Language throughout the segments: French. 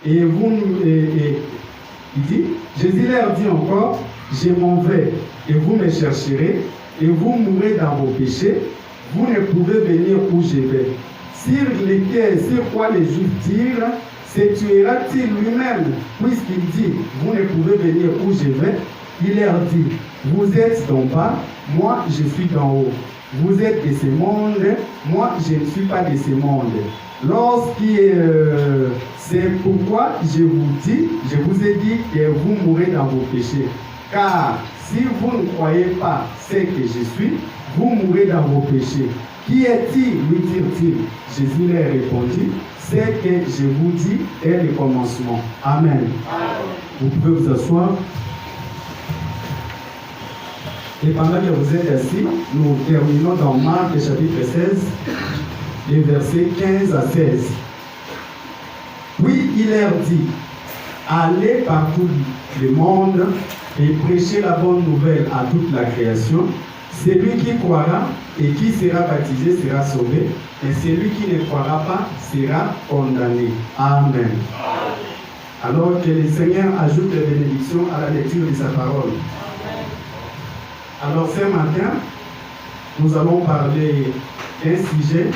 Et il dit, Jésus leur dit encore, je m'en vais et vous me chercherez et vous mourrez dans vos péchés. Vous ne pouvez venir où je vais. Sur quoi les Juifs dirent, se tuera-t-il lui-même, puisqu'il dit, vous ne pouvez venir où je vais. Il leur dit, vous êtes d'en bas, moi je suis d'en haut. Vous êtes de ce monde, moi je ne suis pas de ce monde. C'est pourquoi je vous ai dit que vous mourrez dans vos péchés. Car si vous ne croyez pas ce que je suis, vous mourrez dans vos péchés. Qui est-il, lui dirent-ils. Jésus leur répondit, ce que je vous dis est le commencement. Amen. Vous pouvez vous asseoir. Et pendant que vous êtes assis, nous terminons dans Marc chapitre 16, les versets 15 à 16. Puis il leur dit, allez par tout le monde et prêchez la bonne nouvelle à toute la création. Celui qui croira et qui sera baptisé sera sauvé, et celui qui ne croira pas sera condamné. Amen. Alors que le Seigneur ajoute les bénédictions à la lecture de sa parole. Alors ce matin, nous allons parler d'un sujet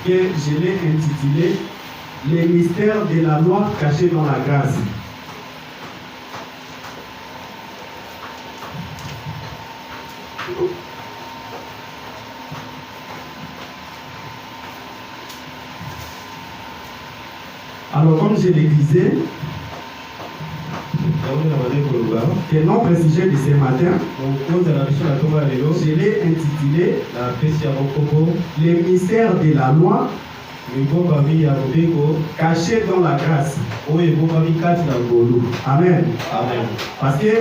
que je l'ai intitulé « Les mystères de la loi cachés dans la grâce ». Alors comme je le disais, que notre sujet de ce matin, je l'ai intitulé « Les mystères de la loi cachés dans la grâce ». Amen. Parce que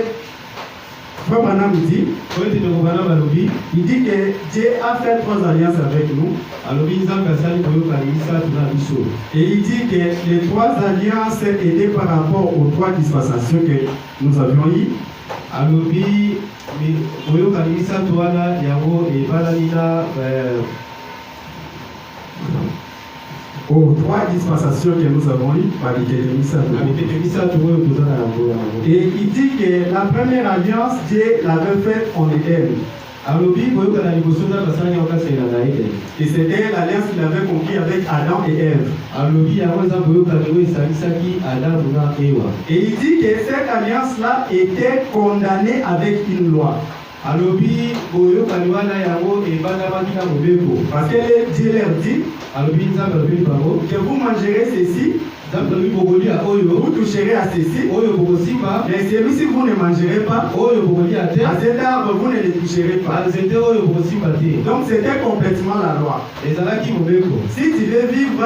Frère Branham dit, il dit que Dieu a fait 3 alliances avec nous. Et il dit que les 3 alliances étaient par rapport aux 3 dispensations que nous avions eues. Aux 3 dispensations que nous avons eues, et il dit que la première alliance, Dieu l'avait faite en Éden. Et c'était l'alliance qu'il avait conclue avec Adam et Ève. Et il dit que cette alliance-là était condamnée avec une loi. Parce que Dieu leur dit que vous mangerez ceci, vous toucherez à ceci, mais celui-ci vous ne mangerez pas, à cet arbre vous ne le toucherez pas. Donc c'était complètement la loi. Si tu veux vivre,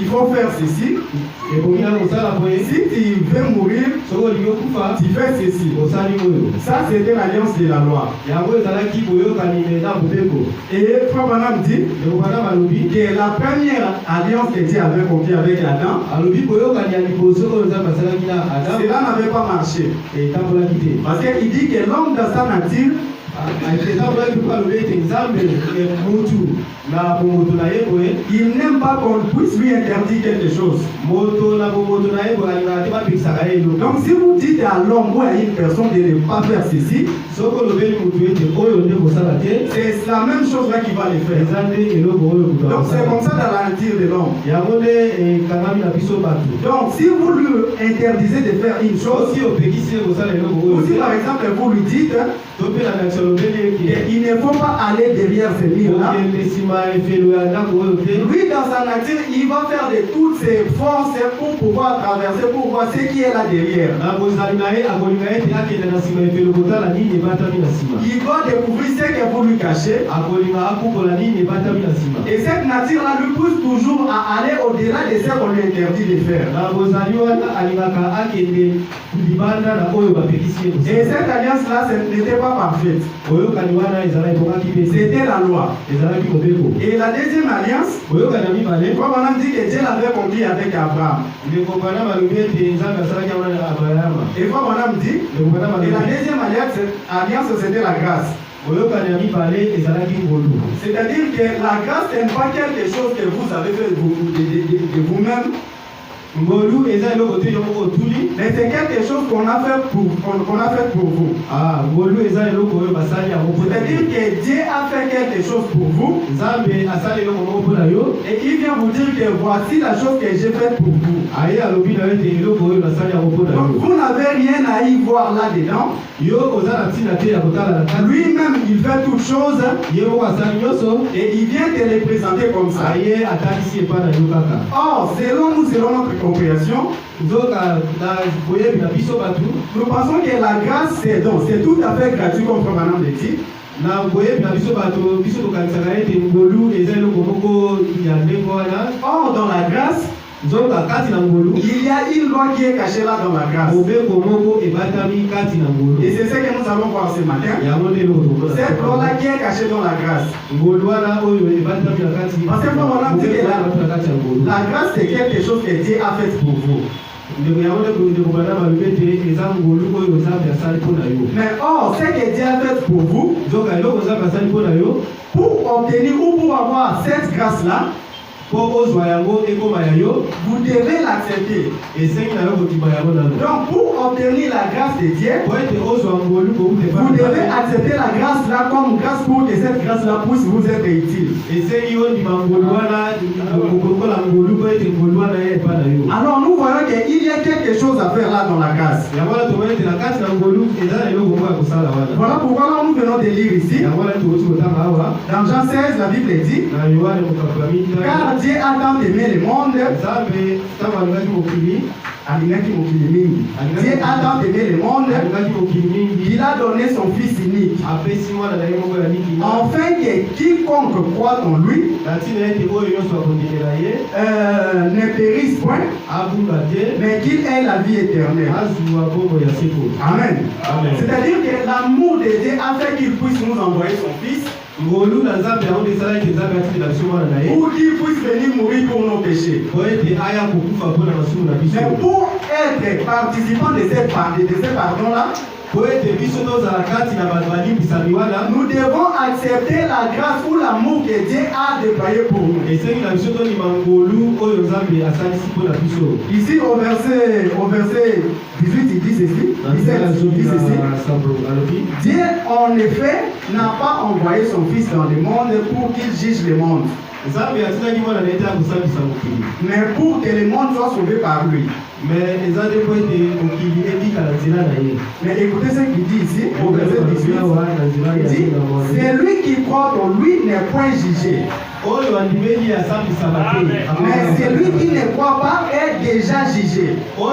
il faut faire ceci. Si tu veux mourir, tu fais ceci. Ça c'était l'alliance de la loi. Et Frère Branham dit que la première alliance que Dieu avait conclue avec Adam, cela n'avait pas marché. Parce qu'il dit que l'homme dans sa nature, il n'aime pas qu'on puisse lui interdire quelque chose. Donc si vous dites à l'homme ou à une personne de ne pas faire ceci, c'est la même chose là qui va le faire. Donc c'est comme ça dans la nature de l'homme. Donc si vous lui interdisez de faire une chose, ou si par exemple vous lui dites il ne faut pas aller derrière ce mur-là, lui dans sa nature il va faire de toutes ses forces pour pouvoir traverser, pour voir ce qui est là derrière. Il va découvrir ce que vous lui cachez. Et cette nature-là lui pousse toujours à aller au-delà de ce qu'on lui interdit de faire. Et cette alliance-là n'était pas parfaite. C'était la loi. Et la deuxième alliance, on a dit que Dieu l'avait conclue avec Abraham. Et on a dit que la deuxième alliance c'était la grâce. C'est-à-dire que la grâce n'est pas quelque chose que vous avez fait de vous-même. Mais c'est quelque chose qu'on a fait pour vous. C'est-à-dire que Dieu a fait quelque chose pour vous. Et il vient vous dire que voici la chose que j'ai faite pour vous. Donc vous n'avez rien à y voir là-dedans. Lui-même, il fait toutes choses. Et il vient te les présenter comme ça. Or, selon notre compréhension, nous pensons que la grâce, c'est donc, c'est tout à fait gratuit comme Commandant le dit. Or, dans la grâce, il y a une loi qui est cachée là dans la grâce. Et c'est ce que nous allons voir ce matin. Cette loi-là qui est cachée dans la grâce. Parce que nous dit que la grâce, c'est quelque chose que Dieu a fait pour vous. Mais or, ce que Dieu a fait pour vous, pour obtenir ou pour avoir cette grâce-là, vous devez l'accepter. Donc, pour obtenir la grâce de Dieu, vous devez accepter la grâce là comme grâce pour que cette grâce là puisse vous être utile. Alors, nous voyons qu'il y a quelque chose à faire là dans la grâce. Voilà pourquoi nous venons de lire ici. Dans Jean 16, la Bible dit, car Dieu a tant aimé le monde. Dieu a tant aimé le monde qu'il a donné son Fils unique, afin que quiconque croit en lui ne périsse point, mais qu'il ait la vie éternelle. Amen. C'est-à-dire que l'amour de Dieu a fait qu'il puisse nous envoyer son Fils pour qu'il puisse venir mourir pour nos péchés. Mais pour être participant de ce pardon-là, nous devons accepter la grâce ou l'amour que Dieu a déployé pour nous. Ici au verset 18, il dit ceci. Dieu en effet n'a pas envoyé son Fils dans le monde pour qu'il juge le monde, mais pour que le monde soit sauvé par lui. Mais écoutez ce qu'il dit ici au verset 18. Il dit, celui qui croit en lui n'est point jugé, mais celui qui ne croit pas est déjà jugé. Donc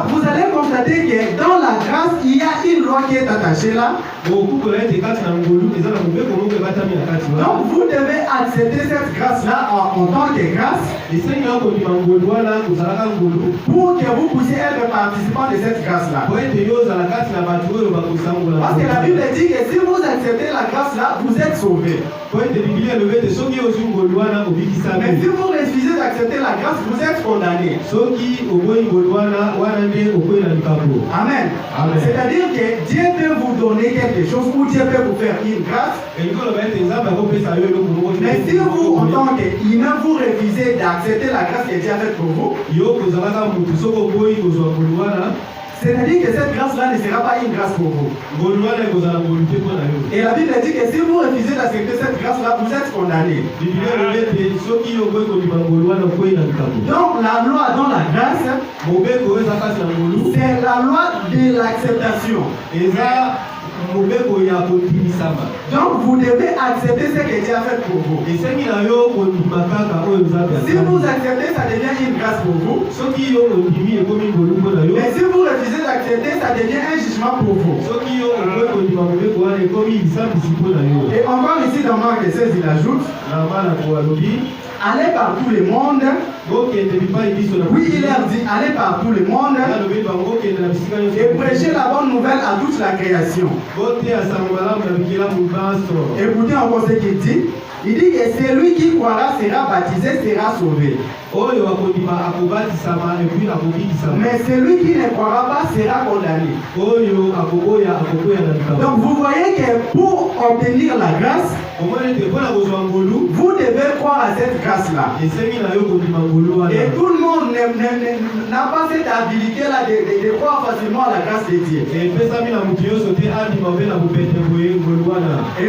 vous allez constater que dans la grâce, il y a une loi qui est attachée là. Donc vous devez accepter cette grâce-là en tant que grâce, pour que vous puissiez être participant de cette grâce-là. Parce que la Bible dit que si vous acceptez la grâce-là, vous êtes sauvés. Mais si vous refusez d'accepter la grâce, vous êtes condamnés. Amen. C'est-à-dire que Dieu peut vous donner quelque chose, ou Dieu peut vous faire une grâce. Mais si vous, en tant qu'humain, vous refusez d'accepter la grâce que Dieu a faite pour vous, c'est-à-dire que cette grâce-là ne sera pas une grâce pour vous. Et la Bible dit que si vous refusez d'accepter cette grâce-là, vous êtes condamnés. Donc la loi dans la grâce, c'est la loi de l'acceptation. Donc vous devez accepter ce que Dieu a fait pour vous. Si vous acceptez, ça devient une grâce pour vous. Mais si vous refusez d'accepter, ça devient un jugement pour vous. Et encore ici dans Marc 16, il ajoute, allez par tout le monde. Oui, il leur dit, allez par tout le monde et prêchez la bonne nouvelle à toute la création. Écoutez encore ce qu'il dit. Il dit que celui qui croira sera baptisé, sera sauvé. Mais celui qui ne croira pas sera condamné. Donc vous voyez que pour obtenir la grâce, vous devez croire à cette grâce-là. Et tout le monde n'a pas cette habilité-là de croire facilement à la grâce de Dieu. Et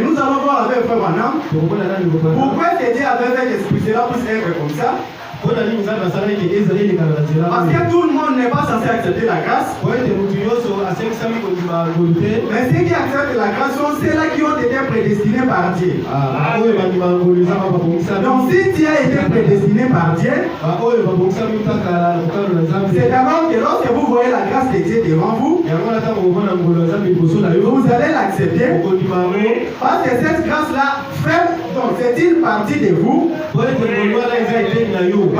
nous allons voir avec Frère Branham pourquoi Dieu avait fait que cela puisse être comme ça. Parce que tout le monde n'est pas censé accepter la grâce. Mais ceux qui acceptent la grâce sont ceux-là qui ont été prédestinés par Dieu. Donc si tu as été prédestiné par Dieu, c'est d'abord que lorsque vous voyez la grâce de Dieu devant vous, vous allez l'accepter. Parce que cette grâce-là fait, donc c'est une partie de vous. Parce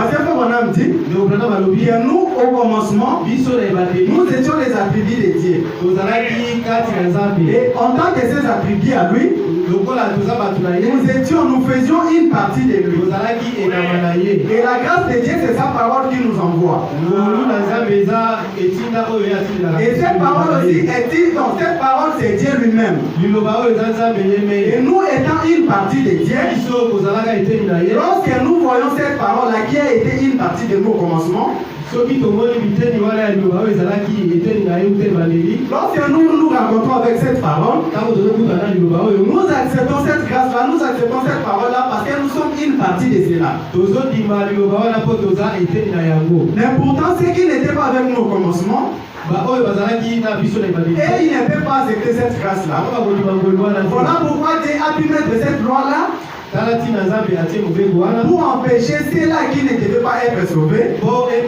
que comme on a dit, que nous au commencement, nous étions les attributs de Dieu. Et en tant que ces attributs à lui, nous faisions une partie de lui. Et la grâce de Dieu, c'est sa parole qui nous envoie. Et cette parole aussi donc cette parole c'est Dieu lui-même. Et nous étant une partie de Dieu, lorsque nous voyons cette parole-là qui a été une partie de nous au commencement, lorsque nous rencontrons avec cette parole, nous acceptons cette grâce-là, nous acceptons cette parole-là parce que nous sommes une partie de cela. Mais pourtant, ceux qui n'étaient pas avec nous au commencement, et ils ne peuvent pas accepter cette grâce-là. Voilà pourquoi Dieu a pu mettre cette loi-là pour empêcher ceux-là qui ne devaient pas être sauvés, en fait,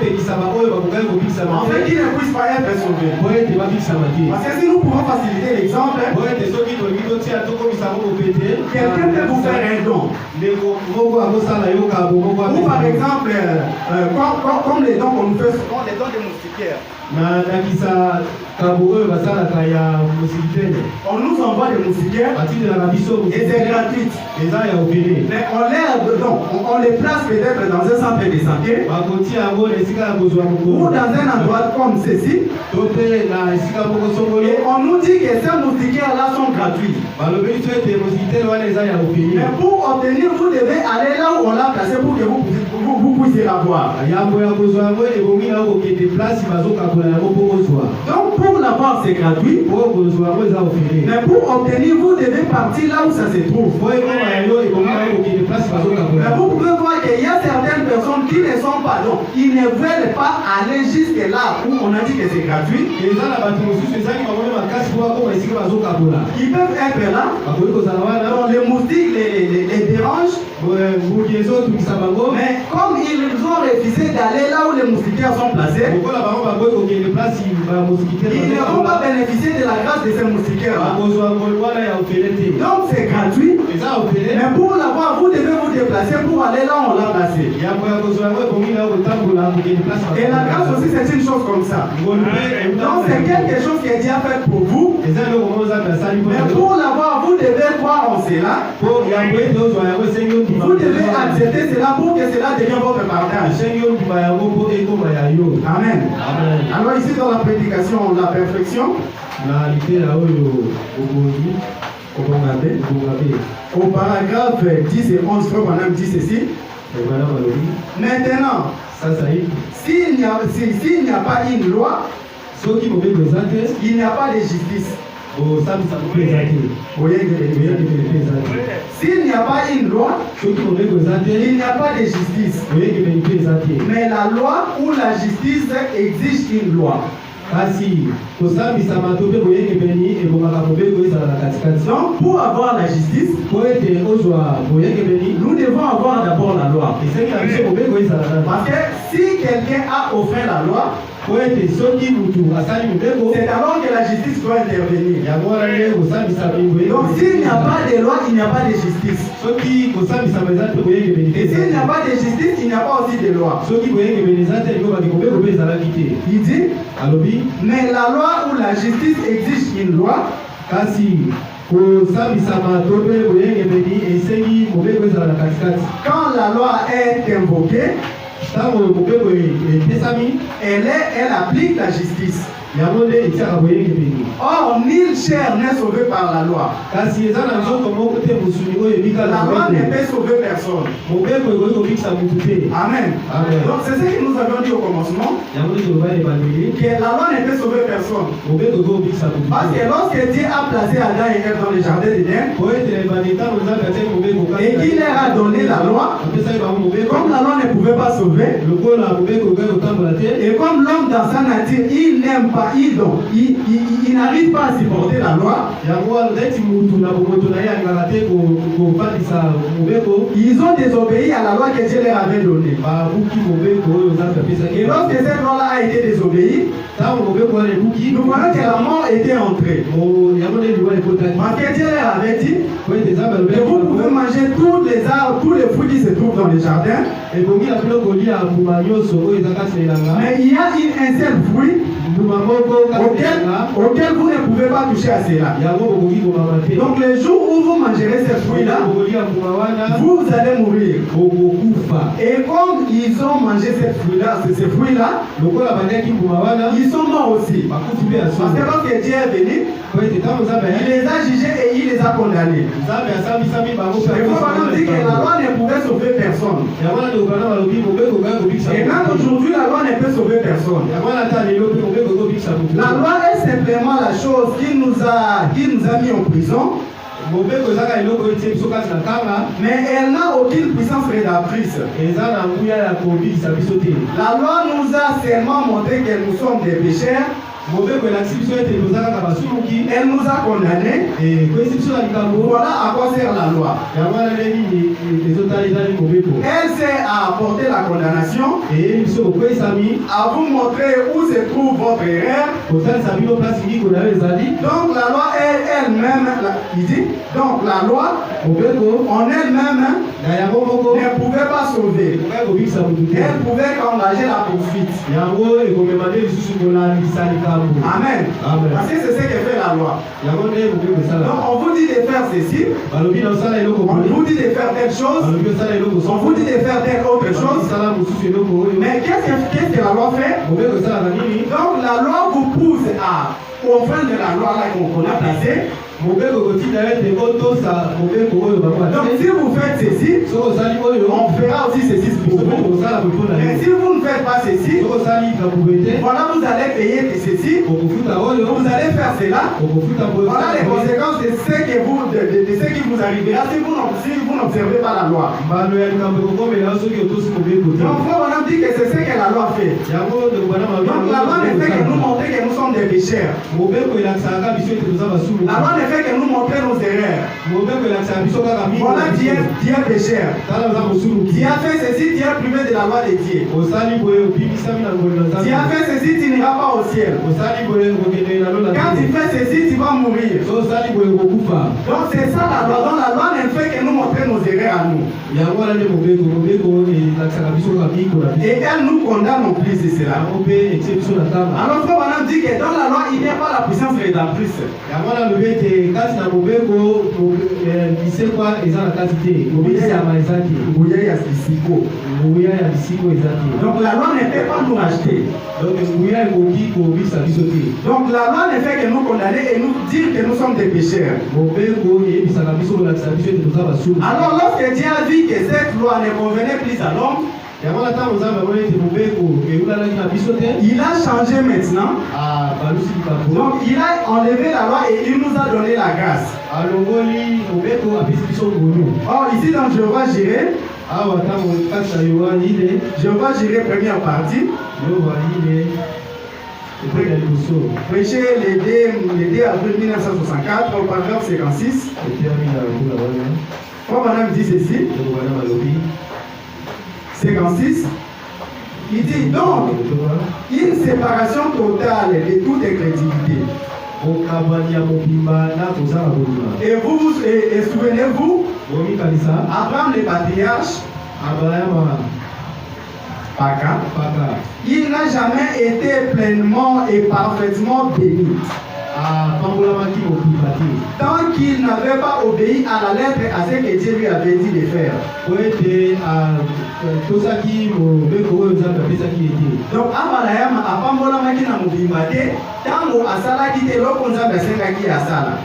qui ne puissent pas être sauvés. Parce que si nous pouvons faciliter l'exemple, quelqu'un peut vous faire un don. Ou par exemple, comme les dons qu'on nous fait, comme les dons des moustiquaires. On nous envoie des moustiquaires et c'est gratuit. Mais on les place peut-être dans un centre de santé ou dans un endroit comme ceci. Et on nous dit que ces moustiquaires-là sont gratuits. Mais pour obtenir, vous devez aller là où on l'a placé pour que vous puissiez la voir. Donc pour l'avoir c'est gratuit. Mais pour obtenir, vous devez partir là où ça se trouve. Mais vous pouvez voir qu'il y a certaines personnes qui ne sont pas, donc ils ne veulent pas aller jusque là où on a dit que c'est gratuit. Ils peuvent être là. Donc les moustiques les dérangent. Mais comme ils ont refusé d'aller là où les moustiquaires sont placés, ils ne vont pas bénéficier de la grâce de ces moustiquaires-là. Donc c'est gratuit. Mais pour l'avoir, vous devez vous déplacer pour aller là où on l'a placé. Et la grâce aussi, c'est une chose comme ça. Donc c'est quelque chose qui est déjà fait pour vous. Mais pour l'avoir, vous devez croire en cela. Vous devez accepter cela pour que cela devienne votre partage. Amen. Alors ici dans la prédication, la perfection, au paragraphe 10 et 11, Frère Branham dit ceci. Maintenant, s'il n'y a pas une loi, il n'y a pas de justice. S'il n'y a pas une loi, il n'y a pas de justice. Mais la loi ou la justice exige une loi. Donc pour avoir la justice, nous devons avoir d'abord la loi. Parce que si quelqu'un a offert la loi, c'est alors que la justice doit intervenir. Donc s'il n'y a pas de loi, il n'y a pas de justice. Et s'il n'y a pas de justice, il n'y a pas aussi de loi. Il dit, mais la loi ou la justice exige une loi. Quand la loi est invoquée, elle applique la justice. Or, nulle chair n'est sauvée par la loi. La loi ne peut sauver personne. Amen. Donc, c'est ce que nous avions dit au commencement. Que la loi ne peut sauver personne. Parce que lorsque Dieu a placé Adam et Ève dans le jardin d'Éden, et qu'il leur a donné la loi, comme la loi ne pouvait pas sauver, et comme l'homme dans sa nature, il n'aime pas, il n'arrive pas à supporter la loi, ils ont désobéi à la loi que Dieu leur avait donnée. Et lorsque cette loi-là a été désobéie, nous voyons que la mort était entrée. Parce que Dieu leur avait dit que vous pouvez manger tous les arbres, tous les fruits qui se trouvent dans les jardins. Mais il y a un seul fruit auquel vous ne pouvez pas toucher à cela. Donc le jour où vous mangerez ces fruits-là, vous allez mourir. Et comme ils ont mangé ces fruits-là, ils sont morts aussi. Parce que lorsque Dieu est venu, il les a jugés et il les a condamnés. Et vous avez dit que la loi ne pouvait sauver personne. Et même aujourd'hui, la loi ne peut sauver personne. La loi est simplement la chose qui nous a mis en prison. Mais elle n'a aucune puissance rédemptrice. La loi nous a seulement montré que nous sommes des pécheurs. Elle nous a condamnés. Voilà à quoi sert la loi. Elle sert à apporter la condamnation, à vous montrer où se trouve votre erreur. Donc la loi elle-même, il dit, donc la loi en elle-même ne pouvait pas sauver. Elle pouvait engager la poursuite. Amen. Parce que c'est ce que fait la loi. Donc on vous dit de faire ceci, on vous dit de faire telle chose, on vous dit de faire telle autre chose. Mais qu'est-ce que la loi fait? Donc la loi vous pousse à confondre la loi là qu'on a placée. Donc si vous faites ceci, on fera aussi ceci pour vous. Mais si vous ne faites pas ceci, voilà, vous allez payer ceci, vous allez faire cela. Voilà les conséquences de ce qui vous arrivera si vous n'observez pas la loi. Donc on dit que c'est ce que la loi fait. Donc la loi ne fait que nous montrer que nous sommes des pécheurs. La loi ne fait que nous montrer nos erreurs. Voilà Dieu pécheur. Dieu a fait ceci, Dieu est privé de la loi de Dieu. Dieu a fait ceci, tu n'iras pas au ciel. Quand tu fais ceci, tu vas mourir. Donc c'est ça la loi. Donc la loi ne fait que nous montrer nos erreurs à nous. Et elle nous condamne en plus de cela. Alors frère, on a dit que dans la loi, il n'y a pas la puissance rédemptrice. Donc la loi ne peut pas nous racheter. Donc la loi ne fait que nous condamner et nous dire que nous sommes des pécheurs. Alors lorsque Dieu a dit que cette loi ne convenait plus à l'homme, il a changé maintenant. Donc il a enlevé la loi et il nous a donné la grâce. Or ici dans Jéhovah Jireh, Jéhovah Jireh première partie, prêché le 2 avril 1964 au paragraphe 56. Quand madame dit ceci, 56, il dit donc une séparation totale de toute incrédulité. Et souvenez-vous, Abraham le patriarche, il n'a jamais été pleinement et parfaitement béni. Tant qu'il n'avait pas obéi à la lettre à ce que Dieu lui avait dit de faire. tout ça qui donc Abraham apambola makina mubimba te tango asala ki te loko nzambe asengaki asala.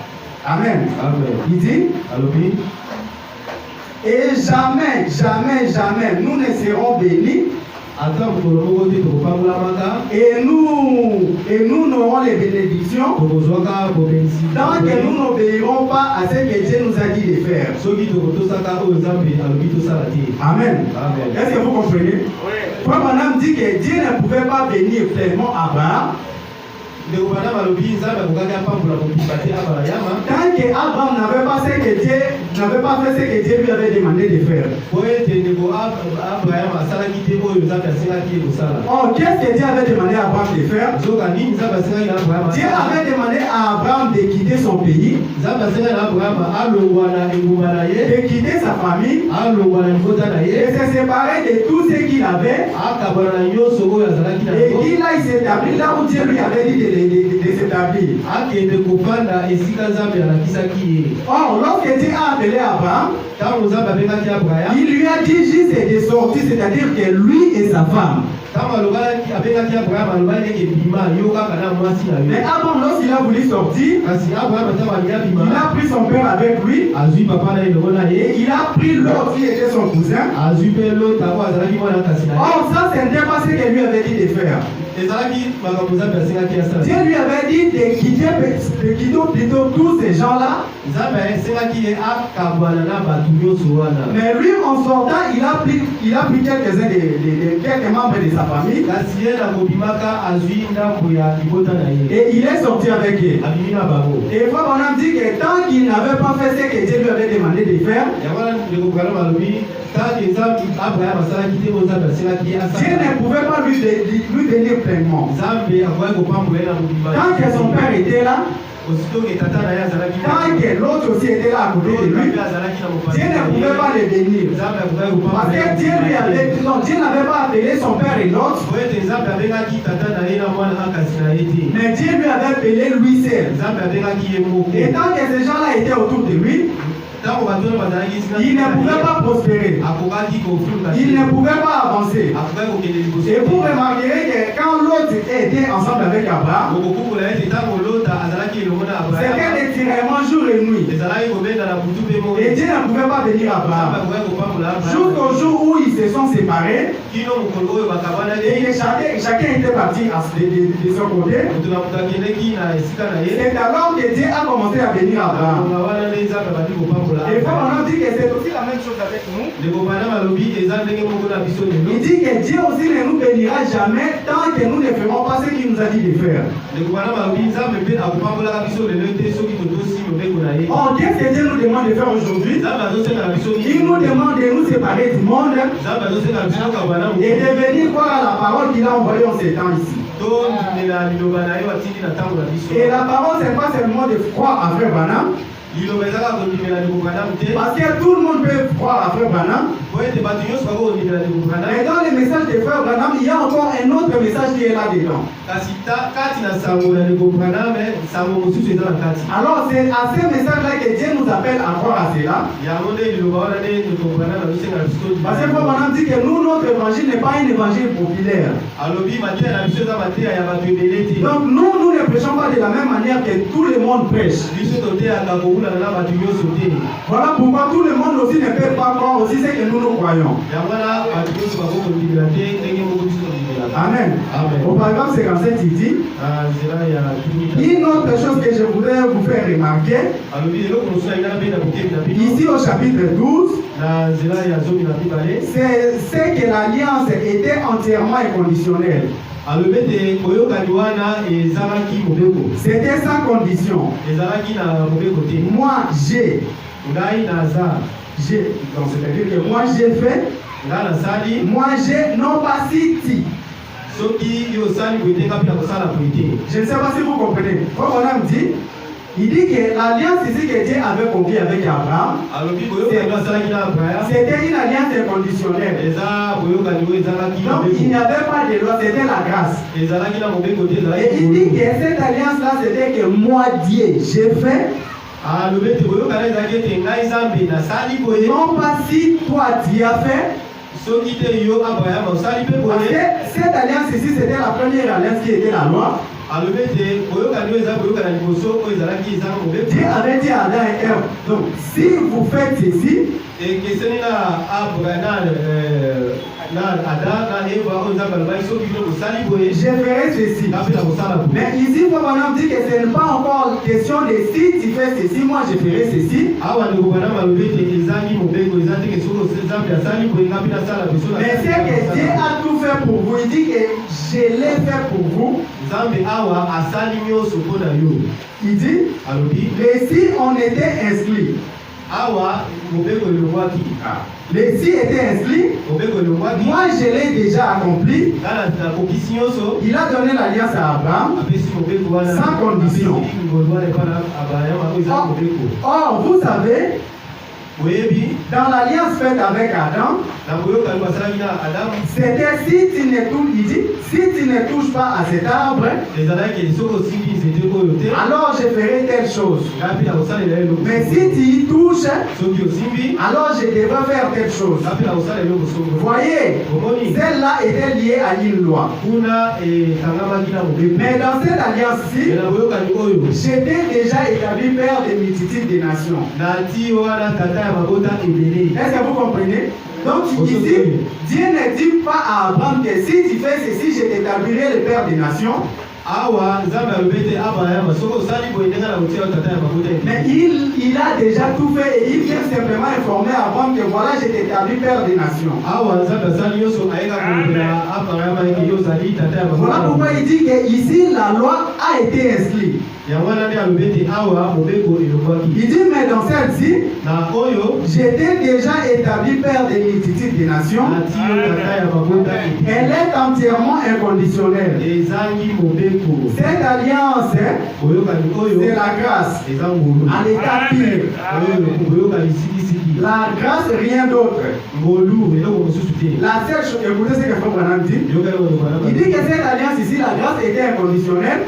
Amen. Amen. Il dit Alobi. Et jamais, jamais, jamais nous ne serons bénis. Et nous n'aurons les bénédictions tant que nous n'obéirons pas à ce que Dieu nous a dit de faire. Amen. Est-ce que vous comprenez? Frère Branham dit que Dieu ne pouvait pas bénir pleinement Abraham tant qu'Abraham n'avait pas fait ce que Dieu lui avait demandé de faire. Oh, qu'est-ce que Dieu avait demandé à Abraham de faire? Dieu avait demandé à Abraham de quitter son pays, de quitter sa famille, de se séparer de tout ce qu'il avait, et qu'il aille s'établir là où Dieu lui avait dit de s'établir. Or, lorsque Dieu a appelé Abraham, il lui a dit juste de sortir, c'est-à-dire que lui et sa femme. Mais Abraham, lorsqu'il a voulu sortir, il a pris son père avec lui, et il a pris l'autre qui était son cousin. Or, ça, ce n'était pas ce que lui avait dit de faire. Dieu lui avait dit de quitter plutôt tous ces gens-là. Mais lui, en sortant, il a pris quelques membres de sa famille. Et il est sorti avec eux. Et Frère Branham dit que tant qu'il n'avait pas fait ce que Dieu lui avait demandé de faire, Dieu ne pouvait pas lui bénir pleinement. Tant que son père était là, tant que l'autre aussi était là à côté de lui, Dieu ne pouvait pas les bénir. Parce que Dieu n'avait pas appelé son père et l'autre, mais Dieu lui avait appelé lui seul. Et tant que ces gens-là étaient autour de lui, il ne pouvait pas prospérer. Il ne pouvait pas avancer. Et vous remarquerez que quand l'autre était ensemble avec Abraham, c'était des tiraillements jour et nuit. Et Dieu ne pouvait pas bénir Abraham. Jusqu'au jour où ils se sont séparés, et chacun était parti de son côté. C'est alors que Dieu a commencé à bénir Abraham. Et Frère Branham dit que c'est aussi la même chose avec nous. Il dit que Dieu aussi ne nous bénira jamais tant que nous ne ferons pas ce qu'il nous a dit de faire. Oh, qu'est-ce que Dieu nous demande de faire aujourd'hui? Il nous demande de nous séparer du monde et de venir croire à la parole qu'il a envoyée en ces temps ici. Et la parole, c'est pas seulement de croire à Frère Branham. Parce que tout le monde peut croire à Frère Branham. Mais dans les messages de Frère Branham, il y a encore un autre message qui est là-dedans. Alors c'est à ce message-là que Dieu nous appelle à croire à cela. Parce que Frère Branham dit que nous, notre évangile n'est pas un évangile populaire. Donc nous ne prêchons pas de la même manière que tout le monde prêche. Voilà pourquoi tout le monde aussi ne peut pas croire aussi ce que nous croyons. Amen. Au paragraphe 57, il dit une autre chose que je voudrais vous faire remarquer ici au chapitre 12, c'est que l'alliance était entièrement inconditionnelle. C'était sans condition. Moi j'ai. Donc c'est-à-dire que moi j'ai fait. Moi j'ai, non pas si. Je ne sais pas si vous comprenez. Comme on a dit, il dit que l'alliance ici que Dieu avait conclue avec Abraham, c'était une alliance inconditionnelle. Donc il n'y avait pas de loi, c'était la grâce. Et il dit que cette alliance-là, c'était que moi, Dieu, j'ai fait. Non pas si toi tu as fait. Parce que cette alliance ici, c'était la première alliance qui était la loi. Dieu avait dit à Adam et Ève, donc si vous faites ceci, je ferai ceci. Mais ici, Papa dit que ce n'est pas encore question de si tu fais ceci, moi je ferai ceci. Mais c'est que Dieu a tout fait pour vous. Il dit que je l'ai fait pour vous. Il dit, mais si on était inscrit, les si était inscrit, moi je l'ai déjà accompli. Il a donné l'alliance à Abraham sans condition. Or, vous savez, dans l'alliance faite avec Adam, c'était si tu ne touches pas à cet arbre, alors je ferai telle chose. Mais si tu y touches, alors je devrais faire telle chose. Voyez, celle-là était liée à une loi. Mais dans cette alliance-ci, j'étais déjà établi père des multitudes des nations. Est-ce que vous comprenez? Donc ici, Dieu ne dit pas à Abraham que si tu fais ceci, je t'établirai le père des nations. Mais il a déjà tout fait et il vient simplement informer Abraham que voilà, je t'établis père des nations. Voilà pourquoi il dit que ici la loi a été inscrite. Il dit, mais dans celle-ci, j'étais déjà établi père des multitudes des nations. Elle est entièrement inconditionnelle. Cette alliance, c'est la grâce. À l'état pire. La grâce, rien d'autre. La seule chose, écoutez ce que Frère Branham dit. Il dit que cette alliance ici, la grâce était inconditionnelle.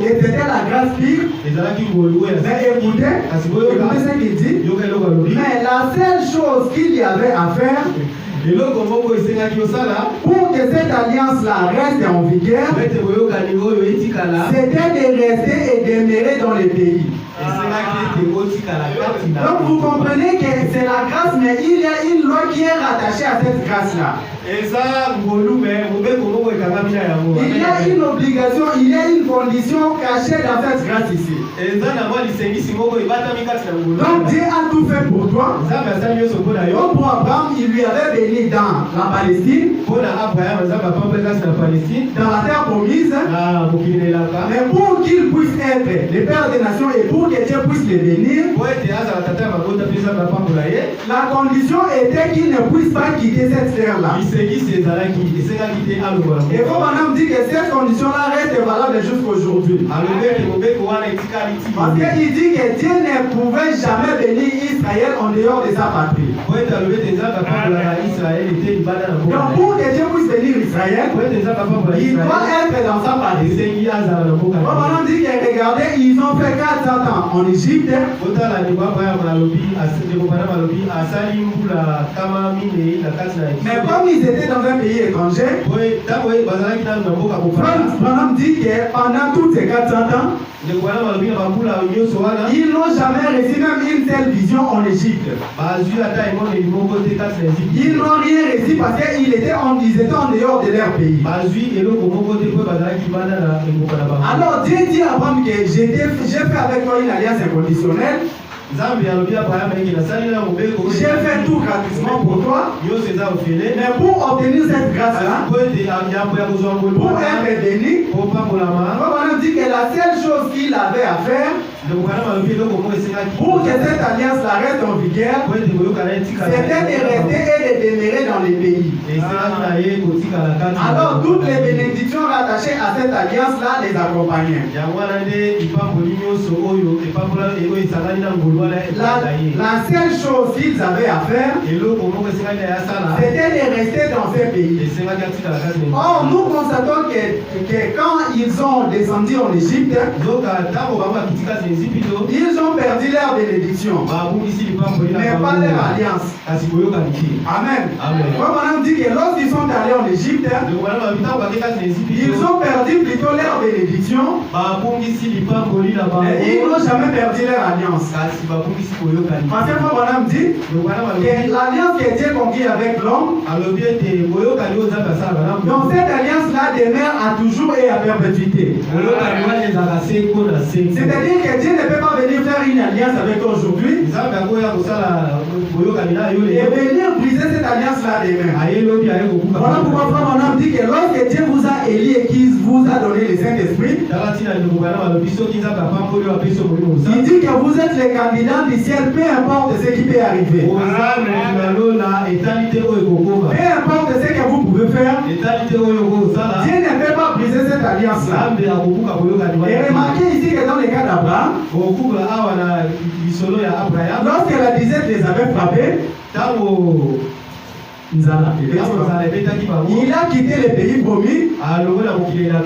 Et c'était la grâce pire. Mais écoutez ce qu'il dit. Mais la seule chose qu'il y avait à faire pour que cette alliance-là reste en vigueur, c'était de rester et demeurer dans les pays. Donc vous comprenez que c'est la grâce, mais il y a une loi qui est rattachée à cette grâce-là. Il y a une obligation, il y a une condition cachée dans cette grâce ici. Donc Dieu a tout fait pour toi. Comme pour Abraham, il lui avait béni dans la Palestine, dans la terre promise. Mais pour qu'il puisse être le père des nations et pour que Dieu puisse les bénir, la condition était qu'il ne puisse pas quitter cette terre-là. Et comme on dit que cette condition-là reste valable jusqu'aujourd'hui. Parce qu'il dit que Dieu ne pouvait jamais bénir Israël en dehors de sa patrie. Donc pour que Dieu puisse bénir Israël, il doit être dans sa patrie. Comme on dit que regardez, ils ont fait 400 ans en Égypte. Mais comme ils étaient dans un pays étranger, Branham dit que pendant toutes ces 400 ans, ils n'ont jamais reçu même une telle vision en Égypte. Ils n'ont rien reçu parce qu'ils étaient en dehors de leur pays. Alors Dieu dit à Abraham que j'ai fait avec toi une alliance inconditionnelle. J'ai fait tout gratuitement pour toi. Mais pour obtenir cette grâce-là, pour être béni, on dit que la seule chose qu'il avait à faire pour que cette alliance-là reste en vigueur, c'était de rester et de demeurer dans les pays. Alors toutes les bénédictions rattachées à cette alliance-là les accompagnaient. La seule chose qu'ils avaient à faire, c'était de rester dans ces pays. Or, nous constatons que quand ils ont descendu en Égypte, ils ont perdu leur bénédiction, mais pas leur alliance. Amen. Comme on a dit que lorsqu'ils sont allés en Égypte, ils ont perdu plutôt leur bénédiction. Et ils n'ont jamais perdu leur alliance. Parce que comme on a dit que l'alliance que Dieu conclut avec l'homme, donc cette alliance-là demeure à toujours et à perpétuité. C'est-à-dire que Dieu ne peut pas venir faire une alliance avec toi aujourd'hui et venir briser cette alliance-là demain. Voilà pourquoi frère on a dit que lorsque Dieu vous a élu et qu'il vous a donné le Saint-Esprit, il dit que vous êtes les candidats du ciel, peu importe ce qui peut arriver. Peu importe ce que vous pouvez faire, Dieu ne peut pas briser cette alliance-là. Et remarquez ici que dans le cas d'Abraham, lorsque la disette les avait frappés, il a quitté le pays promis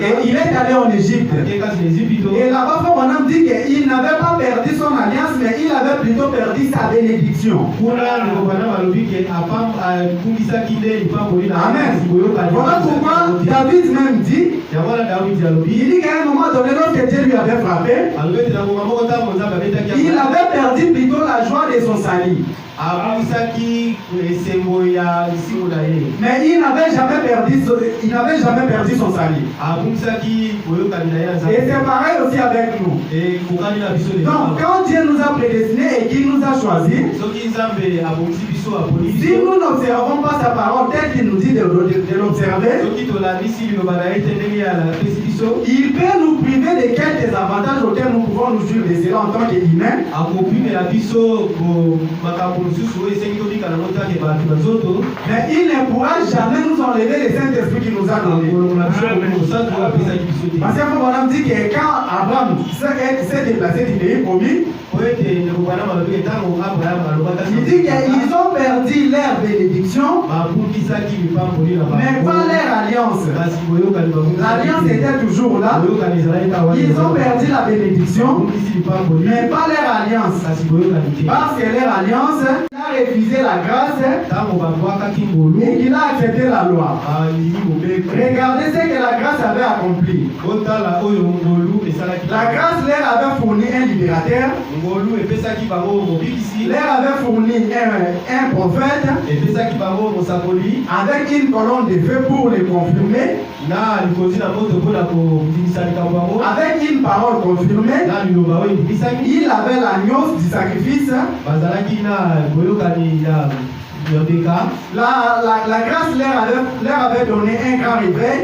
et il est allé en Égypte. Et là-bas, on a dit qu'il n'avait pas perdu son alliance, mais il avait plutôt perdu sa bénédiction. Amen. Voilà pourquoi David même dit, il dit qu'à un moment donné, lorsque Dieu lui avait frappé, il avait perdu plutôt la joie de son salut. Mais il n'avait jamais perdu son salut. Et c'est pareil aussi avec nous. Donc quand Dieu nous a prédestinés et qu'il nous a choisis, si nous n'observons pas sa parole telle qu'il nous dit de l'observer, il peut nous priver de quelques avantages auxquels nous pouvons nous jouir de cela en tant qu'humains. Mais il ne pourra jamais nous enlever le Saint-Esprit qui nous a donné. Parce qu'on a dit que quand Abraham s'est déplacé du pays promis, il dit qu'ils ont perdu leur bénédiction, mais pas leur alliance. L'alliance était toujours là. Ils ont perdu la bénédiction, mais pas leur alliance. Parce que leur alliance a refusé la grâce et qu'il a accepté la loi. Regardez ce que la grâce avait accompli. La grâce leur avait fourni un libérateur, leur avait fourni un prophète avec une colonne de feu pour les confirmer, avec une parole confirmée. Il avait l'agneau du sacrifice. La grâce leur avait donné un grand réveil.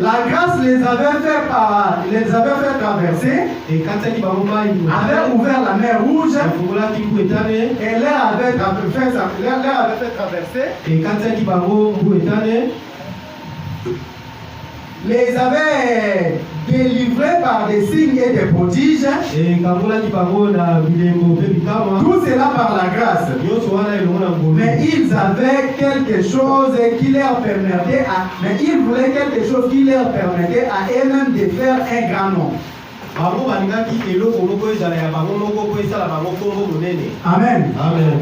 La grâce les avait fait traverser, avait ouvert la mer rouge et leur avait fait traverser, les avait délivrés par des signes et des prodiges. Tout cela par la grâce. Mais ils avaient quelque chose qui leur permettait mais ils voulaient quelque chose qui leur permettait à eux-mêmes de faire un grand nom. Amen.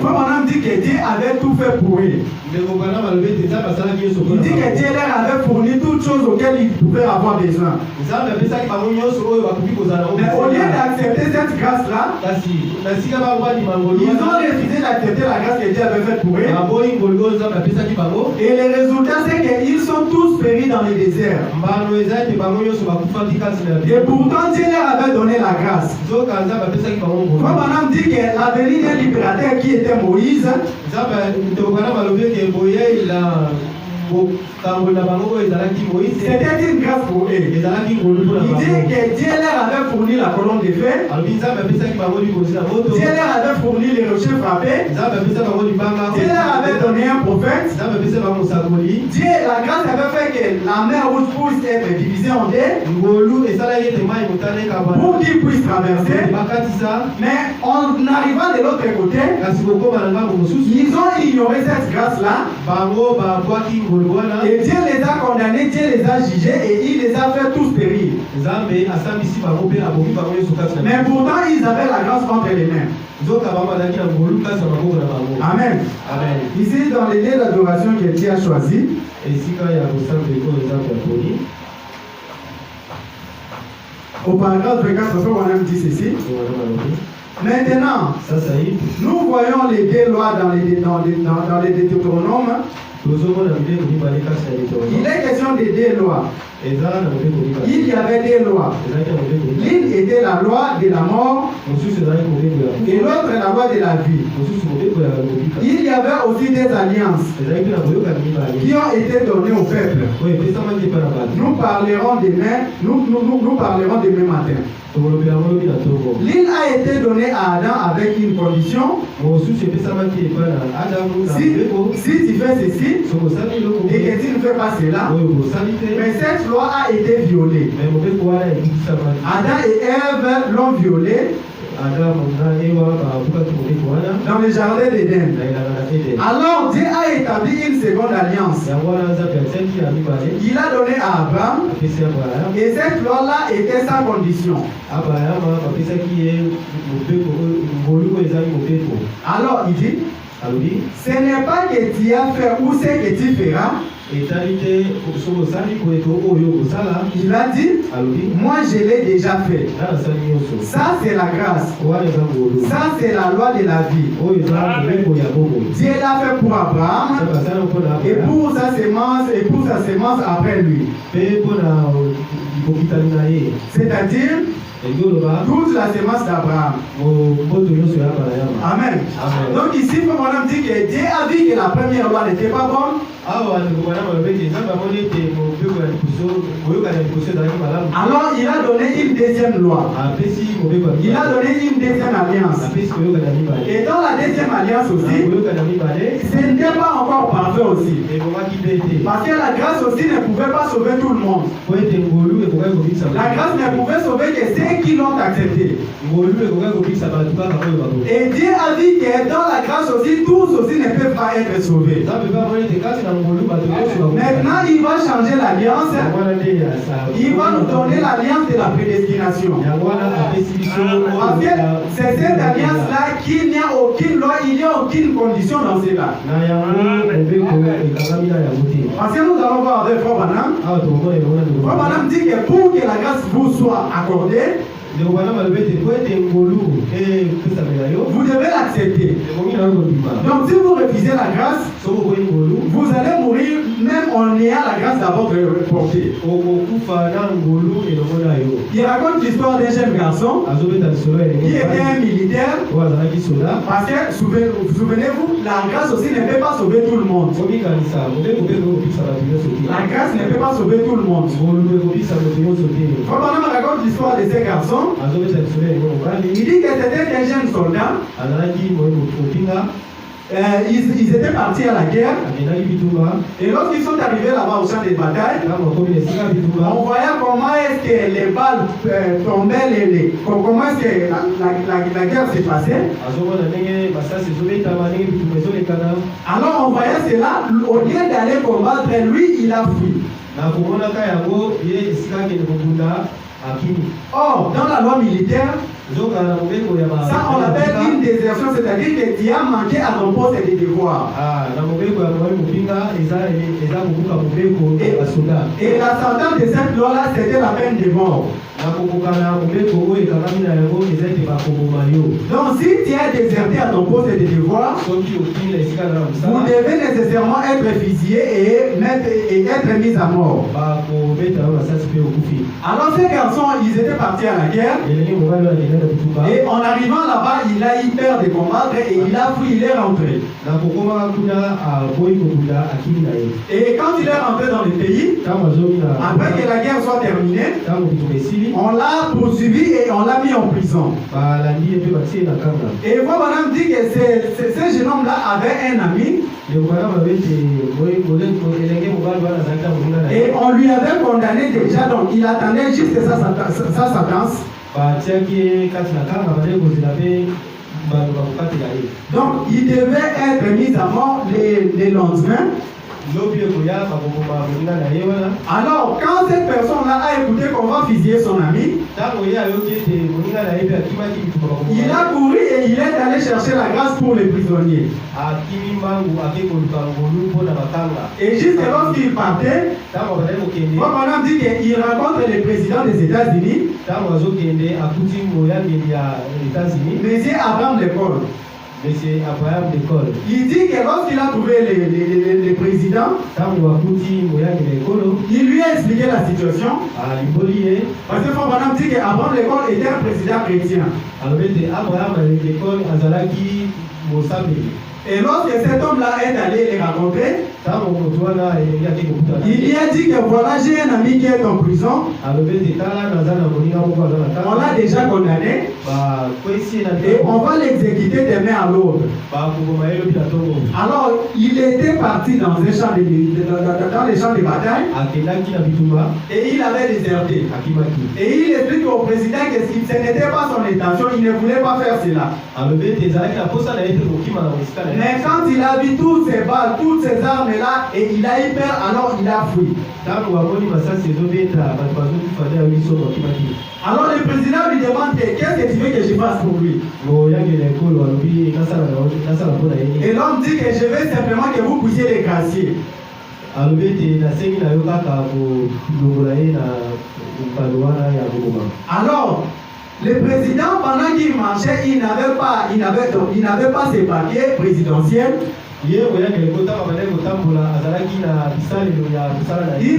Comme on a dit que Dieu avait tout fait pour eux. Il dit que Dieu leur avait fourni toutes choses auxquelles ils pouvaient avoir besoin. Mais au lieu d'accepter cette grâce-là, ils ont refusé d'accepter la grâce que Dieu avait faite pour eux. Et le résultat, c'est qu'ils sont tous péris dans le désert. Et pourtant, Dieu avait donné la grâce. Comme on a dit que l'avenir d'un libérateur qui était Moïse, c'était une grâce pour eux. Il dit que Dieu leur avait fourni la colonne de feu, Dieu leur avait fourni les rochers frappés, Dieu leur avait donné un prophète, Dieu Et la grâce avait fait que la mer Rouge puisse être divisée en deux pour qu'ils puissent traverser. Mais en arrivant de l'autre côté, ils ont ignoré cette grâce-là. Et Dieu les a condamnés, Dieu les a jugés et il les a fait tous périr. Mais pourtant, ils avaient la grâce entre les mains. Amen. Amen. Ici, dans les lieux d'adoration que Dieu a choisi, au paragraphe 24, on a dit ceci. Maintenant, nous voyons les deux lois dans les Deutéronomes. Il est question des deux lois. Il y avait deux lois. L'une était la loi de la mort et l'autre la loi de la vie. Il y avait aussi des alliances qui ont été données au peuple. Nous parlerons demain, nous parlerons demain matin. L'île a été donnée à Adam avec une condition. Si tu fais ceci et que tu ne fais pas cela, mais cette loi a été violée. Adam et Ève l'ont violée dans le jardin d'Éden. Alors Dieu a établi une seconde alliance. Il a donné à Abraham et cette loi-là était sans condition. Alors il dit, ce n'est pas que tu as fait ou ce que tu feras. Il a dit, moi je l'ai déjà fait. Ça c'est la grâce. Ça c'est la loi de la vie. Dieu l'a fait pour Abraham et pour sa semence après lui. C'est-à-dire toute la semence d'Abraham. Amen. Donc ici, madame dit que Dieu a vu que la première loi n'était pas bonne. Alors il a donné une deuxième loi. Il a donné une deuxième alliance. Et dans la deuxième alliance aussi, ce n'était pas encore parfait aussi. Parce que la grâce aussi ne pouvait pas sauver tout le monde. La grâce ne pouvait sauver que ceux qui l'ont accepté. Et Dieu a dit que dans la grâce aussi, tous aussi ne peuvent pas être sauvés. Maintenant, il va changer l'alliance. Il va nous donner l'alliance de la prédestination. Parce que c'est cette alliance-là qu'il n'y a aucune loi, il n'y a aucune condition dans cela. Parce que nous allons voir avec Frère Branham. Frère Branham dit que pour que la grâce vous soit accordée, vous devez l'accepter. Donc si vous refusez la grâce, vous allez mourir même en ayant la grâce d'abord reportée. Il raconte l'histoire d'un jeune garçon qui était un militaire. Parce que, souvenez-vous, la grâce aussi ne peut pas sauver tout le monde. La grâce ne peut pas sauver tout le monde. Quand on raconte l'histoire de ces garçons, il dit que c'était des jeunes soldats. Ils étaient partis à la guerre. Et lorsqu'ils sont arrivés là-bas au champ de bataille, on voyait comment est-ce que les balles tombaient, comment est-ce que la guerre s'est passée. Alors on voyait cela, au lieu d'aller combattre, lui il a fui. Or, dans la loi militaire, ça on l'appelle une désertion, c'est-à-dire que tu as manqué à ton poste de devoir. Et la sentence de cette loi-là, c'était la peine de mort. Donc si tu es déserté à ton poste de devoir, vous devez nécessairement être fusillé et être mis à mort. Alors ces garçons, ils étaient partis à la guerre. Et en arrivant là-bas, il a eu peur de combattre et il a fui, il est rentré. Et quand il est rentré dans le pays, après que la guerre soit terminée, On l'a poursuivi et on l'a mis en prison. Et vous madame dit que ce jeune homme-là avait un ami. Et on lui avait condamné déjà, donc il attendait juste sa sentence. Donc il devait être mis à mort le lendemain. Alors, quand cette personne-là a écouté qu'on va fusiller son ami, il a couru et il est allé chercher la grâce pour les prisonniers. Et juste lorsqu'il partait, on dit qu'il rencontre le président des États-Unis, M. Abraham Lincoln. Monsieur Abraham Lincoln. Il dit que lorsqu'il a trouvé le président, il lui a expliqué la situation. Parce que Abraham dit qu'Abraham Lincoln était un président chrétien. Et lorsque cet homme-là est allé les rencontrer, il lui a dit que voilà, j'ai un ami qui est en prison. On l'a déjà condamné. Et on va l'exécuter demain à l'aube. Alors, il était parti dans les champs de bataille. Et il avait déserté. Et il explique au président que ce n'était pas son intention, il ne voulait pas faire cela. Mais quand il a vu toutes ces balles, toutes ces armes-là, et il a eu peur, alors il a fui. Alors le président lui demande qu'est-ce que tu veux que je fasse pour lui. Et l'homme dit que je veux simplement que vous puissiez les gracier. Alors, le président, pendant qu'il marchait, il n'avait pas ses papiers présidentiels. Il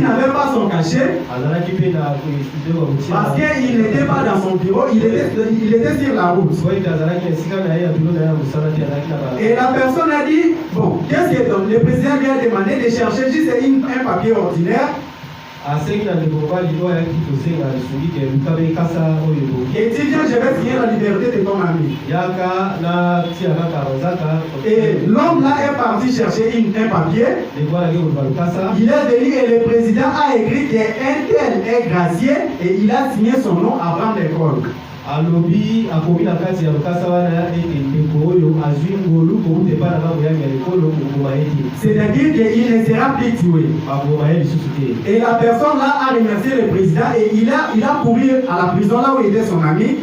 n'avait pas son cachet. Parce qu'il n'était pas dans son bureau, il était sur la route. Et la personne a dit, bon, qu'est-ce que le président lui a demandé de chercher juste un papier ordinaire. Et dit, viens, je vais signer la liberté de ton ami. Et l'homme là est parti chercher un papier. Il est venu et le président a écrit qu'un tel est gracié et il a signé son nom Abraham Lincoln. C'est-à-dire qu'il ne sera plus tué. Et la personne là a remercié le président et il a couru à la prison là où était son ami.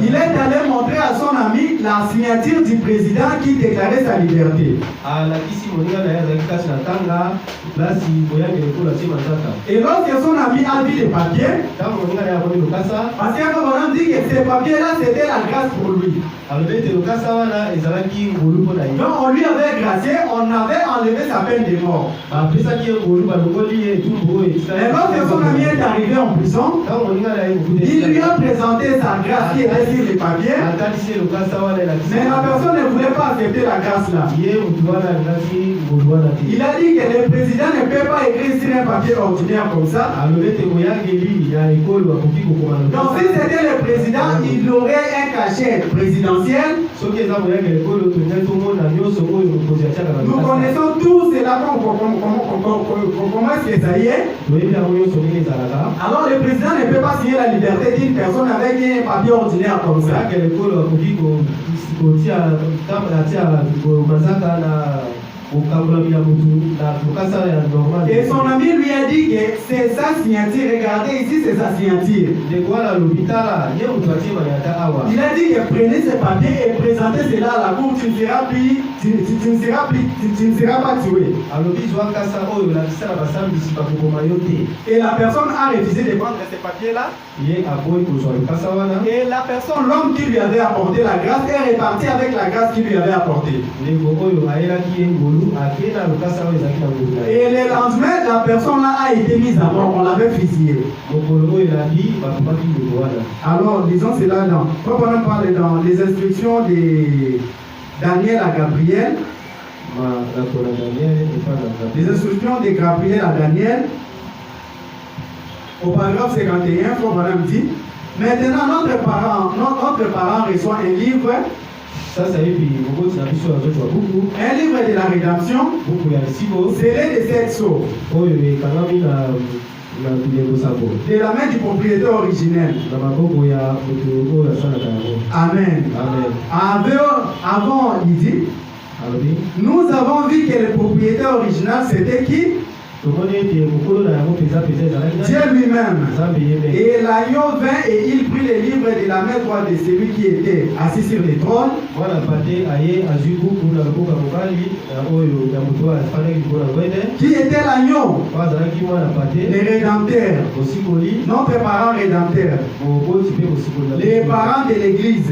Il est allé montrer à son ami la signature du président qui déclarait sa liberté. Et lorsque son ami a vu les papiers, parce qu'on dit que ces papiers-là c'était la grâce pour lui. Donc on lui avait gracié, on avait enlevé sa peine de mort. Et lorsque son ami est arrivé en prison, il lui a présenté sa grâce qui était sur les papiers. Mais la personne ne voulait pas accepter la grâce là. Il a dit que le président ne peut pas écrire sur un papier ordinaire comme ça. Donc si c'était le président, il aurait un cachet présidentiel. Nous connaissons tous cela comment est-ce que ça y est. Alors le président ne peut pas signer la liberté d'une personne avec un papier ordinaire comme ça. Et son ami lui a dit que c'est sa signature, regardez ici c'est sa signature. Il a dit que prenez ce papier et présentez cela à la cour, tu ne seras pas tué. Et la personne a refusé de prendre ce papier là. Et la personne, l'homme qui lui avait apporté la grâce, est reparti avec la grâce qu'il lui avait apportée. Et le lendemain, la personne là a été mise à mort, on l'avait fusillé. Alors, disons cela quand on parle dans les instructions de Daniel à Gabriel, les instructions de Gabriel à Daniel, Au paragraphe 51, Frère Branham dit, maintenant notre parent reçoit un livre de la rédemption, scellé de 7 sceaux, de la main du propriétaire originel. Amen. Avant, il dit, nous avons vu que le propriétaire original, c'était qui? Dieu lui-même. Et l'agneau vint et il prit le livre de la main droite de celui qui était assis sur le trône. Qui était l'agneau? Le rédempteur. Notre parent rédempteur. Les parents de l'église.